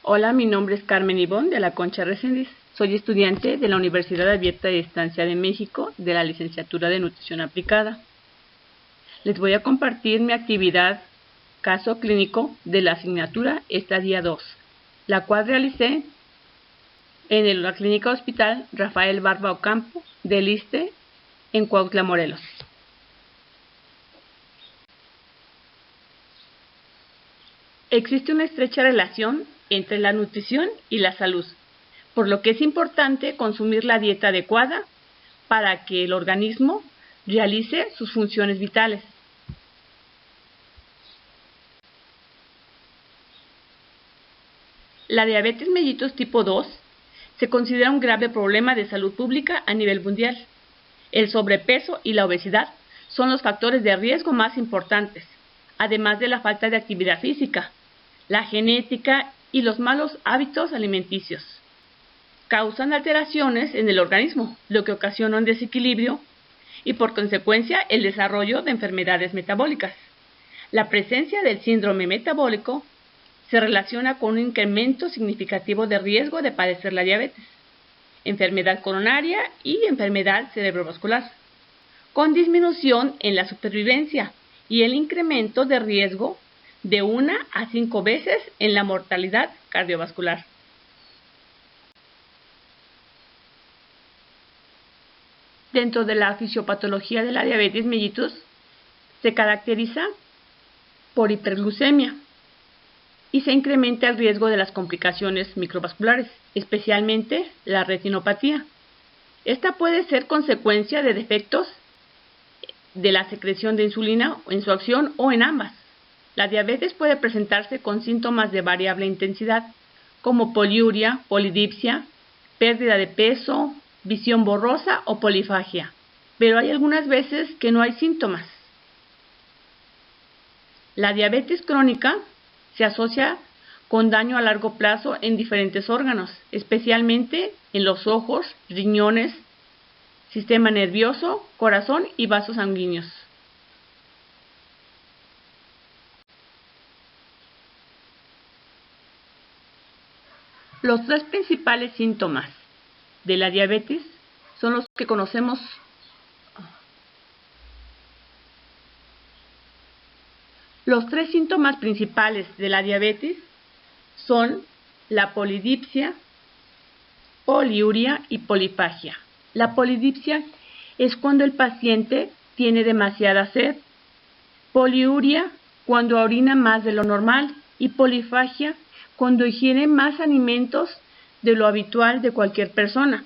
Hola, mi nombre es Carmen Ivonne de la Concha Reséndiz. Soy estudiante de la Universidad Abierta de Estancia de México de la Licenciatura de Nutrición Aplicada. Les voy a compartir mi actividad caso clínico de la asignatura Estadía 2, la cual realicé en la Clínica Hospital Rafael Barba Ocampo del ISSSTE en Cuautla, Morelos. Existe una estrecha relación entre la nutrición y la salud, por lo que es importante consumir la dieta adecuada para que el organismo realice sus funciones vitales. La diabetes mellitus tipo 2 se considera un grave problema de salud pública a nivel mundial. El sobrepeso y la obesidad son los factores de riesgo más importantes, además de la falta de actividad física, la genética y los malos hábitos alimenticios. Causan alteraciones en el organismo, lo que ocasiona un desequilibrio y por consecuencia el desarrollo de enfermedades metabólicas. La presencia del síndrome metabólico se relaciona con un incremento significativo de riesgo de padecer la diabetes, enfermedad coronaria y enfermedad cerebrovascular, con disminución en la supervivencia y el incremento de riesgo de 1 a 5 veces en la mortalidad cardiovascular. Dentro de la fisiopatología de la diabetes mellitus se caracteriza por hiperglucemia y se incrementa el riesgo de las complicaciones microvasculares, especialmente la retinopatía. Esta puede ser consecuencia de defectos de la secreción de insulina en su acción o en ambas. La diabetes puede presentarse con síntomas de variable intensidad, como poliuria, polidipsia, pérdida de peso, visión borrosa o polifagia, pero hay algunas veces que no hay síntomas. La diabetes crónica se asocia con daño a largo plazo en diferentes órganos, especialmente en los ojos, riñones, sistema nervioso, corazón y vasos sanguíneos. Los tres principales síntomas de la diabetes son los que conocemos. Los tres síntomas principales de la diabetes son la polidipsia, poliuria y polifagia. La polidipsia es cuando el paciente tiene demasiada sed, poliuria cuando orina más de lo normal y polifagia cuando ingiere más alimentos de lo habitual de cualquier persona.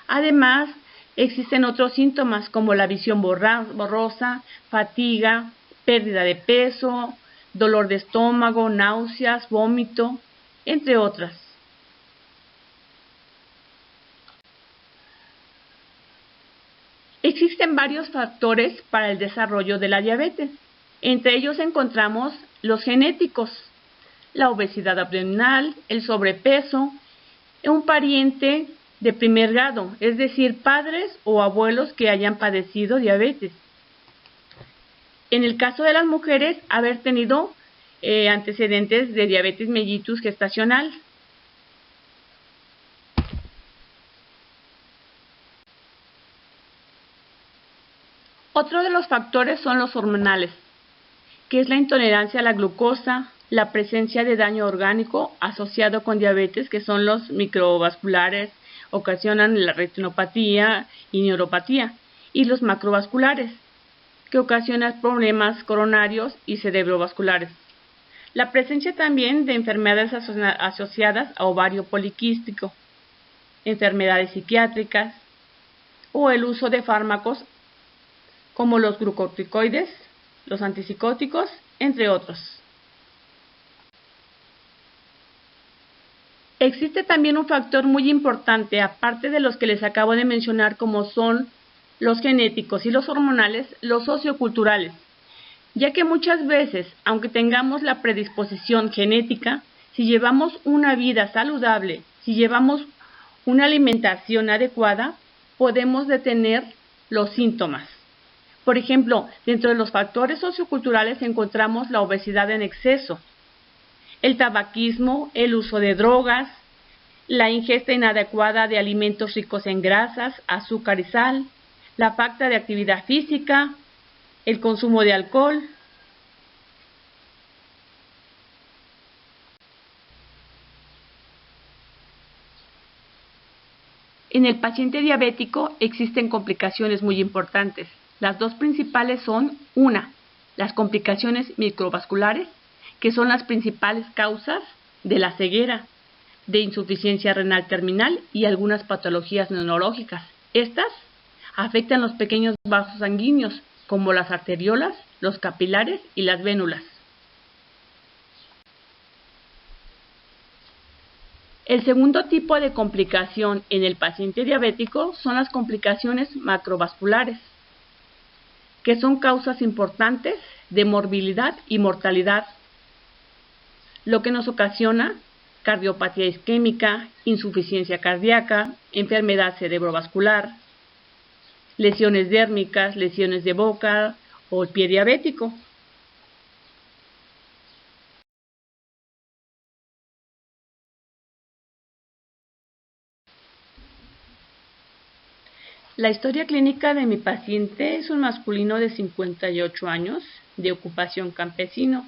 Además, existen otros síntomas como la visión borrosa, fatiga, pérdida de peso, dolor de estómago, náuseas, vómito, entre otras. Existen varios factores para el desarrollo de la diabetes. Entre ellos encontramos los genéticos, la obesidad abdominal, el sobrepeso, un pariente de primer grado, es decir, padres o abuelos que hayan padecido diabetes. En el caso de las mujeres, haber tenido antecedentes de diabetes mellitus gestacional. Otro de los factores son los hormonales, que es la intolerancia a la glucosa, la presencia de daño orgánico asociado con diabetes, que son los microvasculares, ocasionan la retinopatía y neuropatía, y los macrovasculares, que ocasionan problemas coronarios y cerebrovasculares. La presencia también de enfermedades asociadas a ovario poliquístico, enfermedades psiquiátricas o el uso de fármacos como los glucocorticoides, los antipsicóticos, entre otros. Existe también un factor muy importante, aparte de los que les acabo de mencionar, como son los genéticos y los hormonales, los socioculturales, ya que muchas veces, aunque tengamos la predisposición genética, si llevamos una vida saludable, si llevamos una alimentación adecuada, podemos detener los síntomas. Por ejemplo, dentro de los factores socioculturales encontramos la obesidad en exceso. el tabaquismo, el uso de drogas, la ingesta inadecuada de alimentos ricos en grasas, azúcar y sal, la falta de actividad física, el consumo de alcohol. En el paciente diabético existen complicaciones muy importantes. Las dos principales son, una, las complicaciones microvasculares, que son las principales causas de la ceguera, de insuficiencia renal terminal y algunas patologías neurológicas. Estas afectan los pequeños vasos sanguíneos, como las arteriolas, los capilares y las vénulas. El segundo tipo de complicación en el paciente diabético son las complicaciones macrovasculares, que son causas importantes de morbilidad y mortalidad, lo que nos ocasiona cardiopatía isquémica, insuficiencia cardíaca, enfermedad cerebrovascular, lesiones dérmicas, lesiones de boca o el pie diabético. La historia clínica de mi paciente es un masculino de 58 años, de ocupación campesino,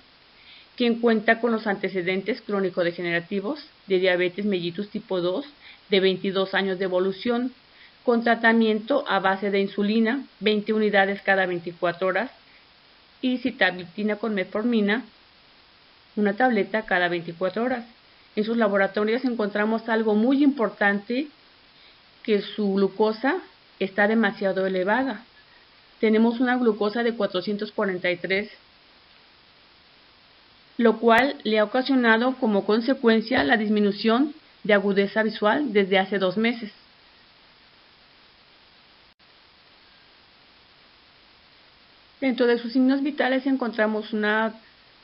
quien cuenta con los antecedentes crónico-degenerativos de diabetes mellitus tipo 2 de 22 años de evolución, con tratamiento a base de insulina, 20 unidades cada 24 horas, y sitagliptina con metformina, una tableta cada 24 horas. En sus laboratorios encontramos algo muy importante, que su glucosa está demasiado elevada. Tenemos una glucosa de 443, lo cual le ha ocasionado como consecuencia la disminución de agudeza visual desde hace 2 meses. Dentro de sus signos vitales encontramos una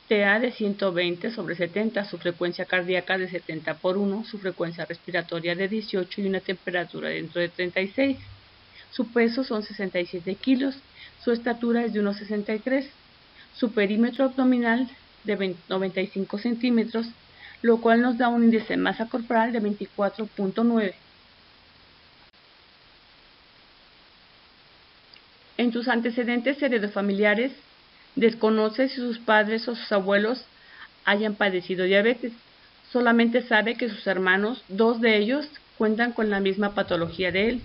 TA de 120/70, su frecuencia cardíaca de 70/1, su frecuencia respiratoria de 18 y una temperatura dentro de 36. Su peso son 67 kilos, su estatura es de 1,63, su perímetro abdominal de 95 centímetros, lo cual nos da un índice de masa corporal de 24.9. En sus antecedentes heredofamiliares, desconoce si sus padres o sus abuelos hayan padecido diabetes. Solamente sabe que sus hermanos, 2 de ellos, cuentan con la misma patología de él.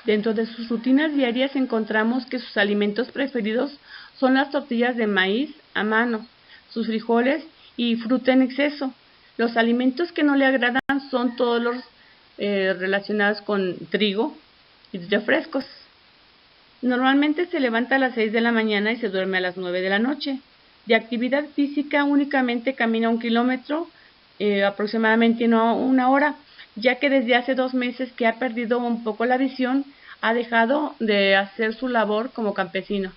Dentro de sus rutinas diarias encontramos que sus alimentos preferidos son las tortillas de maíz a mano, sus frijoles y fruta en exceso. Los alimentos que no le agradan son todos los relacionados con trigo y refrescos. Normalmente se levanta a las 6 de la mañana y se duerme a las 9 de la noche. De actividad física únicamente camina 1 kilómetro, aproximadamente una hora, ya que desde hace 2 meses que ha perdido un poco la visión, ha dejado de hacer su labor como campesino.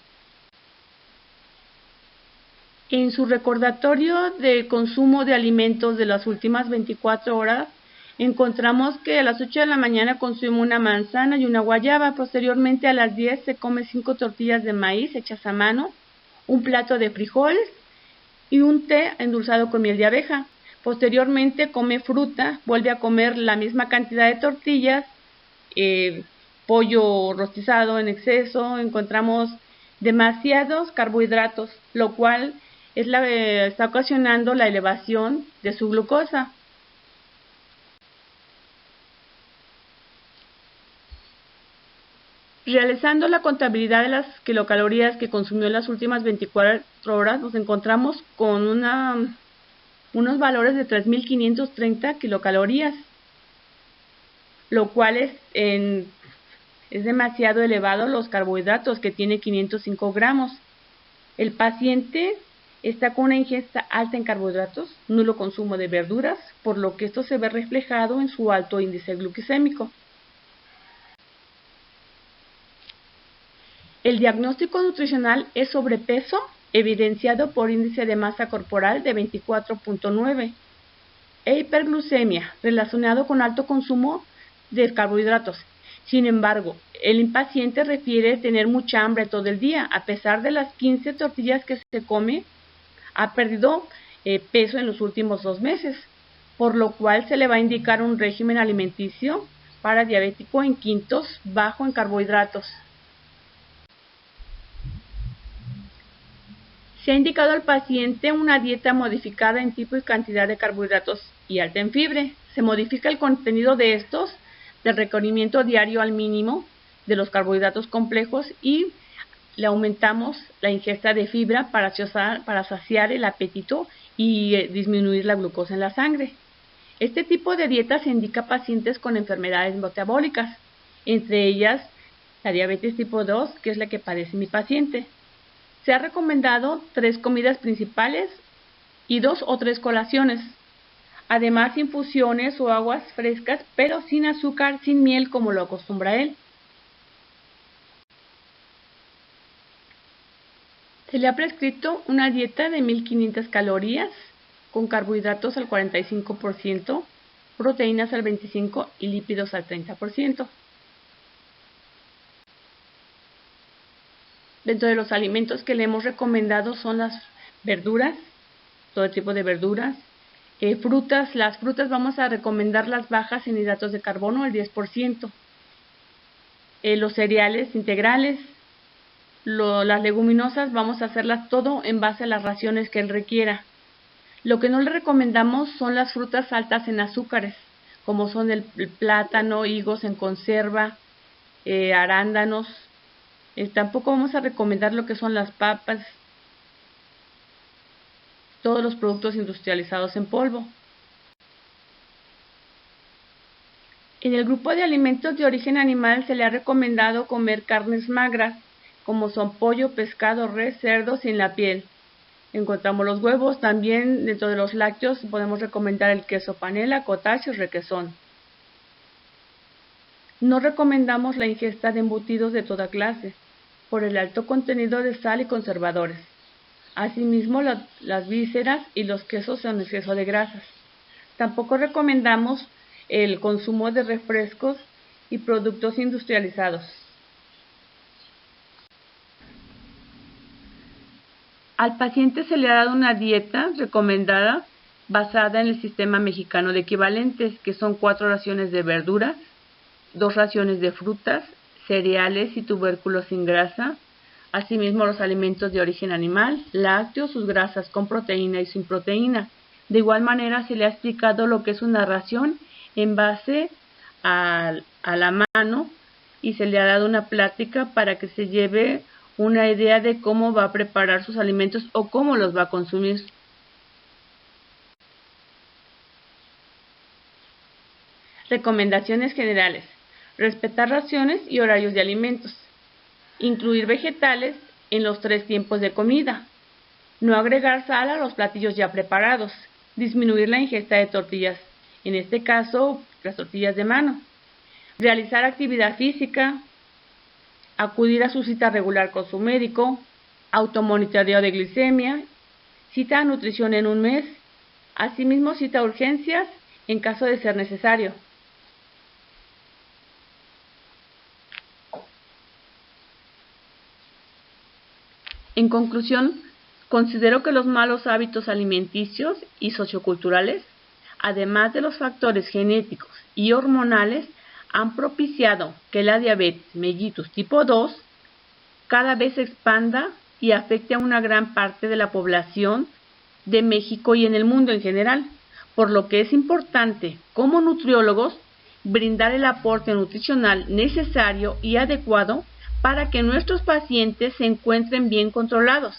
En su recordatorio de consumo de alimentos de las últimas 24 horas, encontramos que a las 8 de la mañana consume una manzana y una guayaba. Posteriormente a las 10 se come 5 tortillas de maíz hechas a mano, un plato de frijoles y un té endulzado con miel de abeja. Posteriormente come fruta, vuelve a comer la misma cantidad de tortillas, pollo rostizado en exceso. Encontramos demasiados carbohidratos, lo cual está ocasionando la elevación de su glucosa. Realizando la contabilidad de las kilocalorías que consumió en las últimas 24 horas, nos encontramos con unos valores de 3.530 kilocalorías, lo cual es demasiado elevado los carbohidratos, que tiene 505 gramos. El paciente está con una ingesta alta en carbohidratos, nulo consumo de verduras, por lo que esto se ve reflejado en su alto índice glucémico. El diagnóstico nutricional es sobrepeso, evidenciado por índice de masa corporal de 24.9, e hiperglucemia, relacionado con alto consumo de carbohidratos, Sin embargo, el impaciente refiere tener mucha hambre todo el día. A pesar de las 15 tortillas que se come, ha perdido peso en los últimos 2 meses, por lo cual se le va a indicar un régimen alimenticio para diabético en quintos, bajo en carbohidratos. Se ha indicado al paciente una dieta modificada en tipo y cantidad de carbohidratos y alta en fibra. Se modifica el contenido de estos del requerimiento diario al mínimo de los carbohidratos complejos y le aumentamos la ingesta de fibra para saciar el apetito y disminuir la glucosa en la sangre. Este tipo de dieta se indica a pacientes con enfermedades metabólicas, entre ellas la diabetes tipo 2, que es la que padece mi paciente. Se ha recomendado 3 comidas principales y 2 o 3 colaciones. Además, infusiones o aguas frescas, pero sin azúcar, sin miel, como lo acostumbra él. Se le ha prescrito una dieta de 1500 calorías, con carbohidratos al 45%, proteínas al 25% y lípidos al 30%. Dentro de los alimentos que le hemos recomendado son las verduras, todo tipo de verduras, frutas. Las frutas vamos a recomendar las bajas en hidratos de carbono, el 10%. Los cereales integrales, las leguminosas vamos a hacerlas todo en base a las raciones que él requiera. Lo que no le recomendamos son las frutas altas en azúcares, como son el plátano, higos en conserva, arándanos. Tampoco vamos a recomendar lo que son las papas, todos los productos industrializados en polvo. En el grupo de alimentos de origen animal se le ha recomendado comer carnes magras, como son pollo, pescado, res, cerdo sin la piel. Encontramos los huevos. También dentro de los lácteos podemos recomendar el queso panela, cottage y requesón. No recomendamos la ingesta de embutidos de toda clase, por el alto contenido de sal y conservadores. Asimismo, las vísceras y los quesos en exceso de grasas. Tampoco recomendamos el consumo de refrescos y productos industrializados. Al paciente se le ha dado una dieta recomendada basada en el sistema mexicano de equivalentes, que son 4 raciones de verduras, 2 raciones de frutas, cereales y tubérculos sin grasa, asimismo los alimentos de origen animal, lácteos, sus grasas con proteína y sin proteína. De igual manera se le ha explicado lo que es una ración en base a la mano y se le ha dado una plática para que se lleve una idea de cómo va a preparar sus alimentos o cómo los va a consumir. Recomendaciones generales: respetar raciones y horarios de alimentos, incluir vegetales en los 3 tiempos de comida, no agregar sal a los platillos ya preparados, disminuir la ingesta de tortillas, en este caso las tortillas de mano, realizar actividad física, acudir a su cita regular con su médico, automonitoreo de glicemia, cita a nutrición en un mes, asimismo cita a urgencias en caso de ser necesario. En conclusión, considero que los malos hábitos alimenticios y socioculturales, además de los factores genéticos y hormonales, han propiciado que la diabetes mellitus tipo 2 cada vez se expanda y afecte a una gran parte de la población de México y en el mundo en general, por lo que es importante, como nutriólogos, brindar el aporte nutricional necesario y adecuado para que nuestros pacientes se encuentren bien controlados,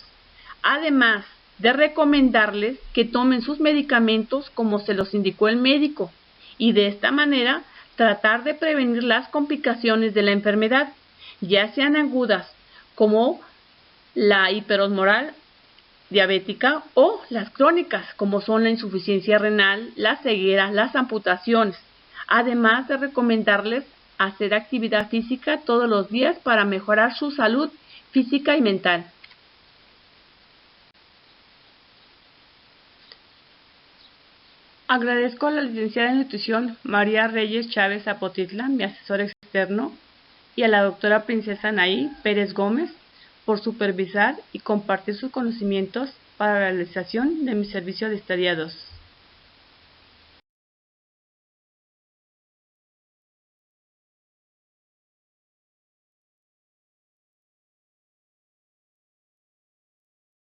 además de recomendarles que tomen sus medicamentos como se los indicó el médico y de esta manera tratar de prevenir las complicaciones de la enfermedad, ya sean agudas como la hiperosmoral diabética o las crónicas como son la insuficiencia renal, la ceguera, las amputaciones, además de recomendarles hacer actividad física todos los días para mejorar su salud física y mental. Agradezco a la licenciada en nutrición María Reyes Chávez Zapotitla, mi asesor externo, y a la doctora Princesa Anaí Pérez Gómez por supervisar y compartir sus conocimientos para la realización de mi servicio de estadía 2.